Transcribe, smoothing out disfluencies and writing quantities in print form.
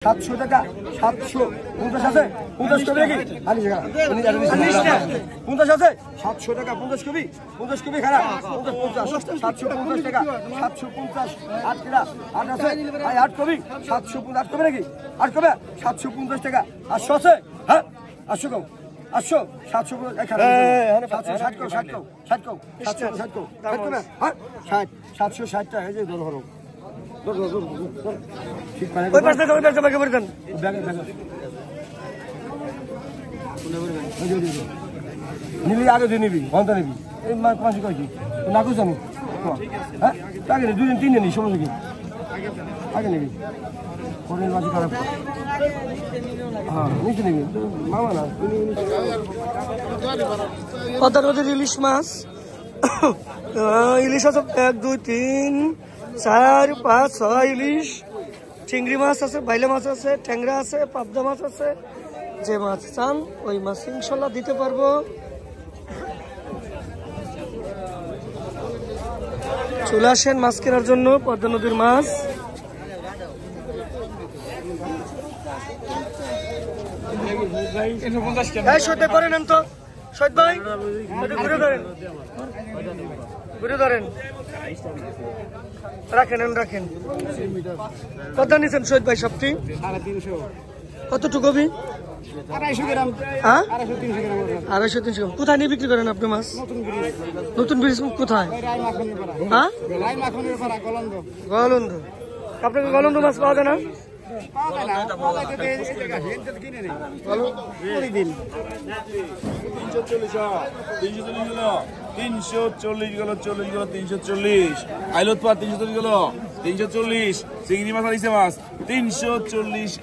700 টাকা 750 আছে 50 কবি নাকি আনি টাকা 50 আছে 700 টাকা 50 কবি খারাপ 50 750 টাকা 750 8 টাকা 8 আছে ভাই 8 কবি 750 8 কবি নাকি 8 কবি 750 টাকা 800 আছে হ্যাঁ 800 কম 800 750 এখানে 760 হ্যাঁ 760 টাকা এই যে ধরো ঠিক পারে ওই পাশে ব্যাগে ভরে দেন ব্যাগে নিবি আগে দিয়ে নিবি ঘন্টা নিবি এই মাসে কয়েছি না কুছ আমি হ্যাঁ আগে দুই দিন তিন দিন সময় কি আগে নিবি পরের মাসে খারাপ হ্যাঁ নিচে নিবি মামা না কত ইলিশ মাছ ইলিশ আছে 1 2 3 4 5 6 ইলিশ চিংড়ি মাছ আছে বাইলে মাছ আছে ট্যাংরা আছে পাবদা মাছ আছে যে মাছ চান ওই মাছ ইনশাল্লাহ দিতে পারবো চলে আসেন মাছ কেনার জন্য পদ্মা নদীর মাছ সত্যি করে নেন তো সৈয়দ ভাই ঘুরে ধরেন রাখেন কত নিচ্ছেন সৈয়দ ভাই সবটি 350 কতটুকু কবি 250 গ্রাম হ্যাঁ 250 300 গ্রাম কোথায় নিয়ে বিক্রি করেন আপনি মাছ নতুন ব্রিজ কোথায় হ্যাঁ গলন্দ আপনাকে গলন্দ মাছ পাওয়া যায় না 340 গেল 340 আইলত পা 340 গেল 340 চিংড়ি মাছ আনিছে মাছ 340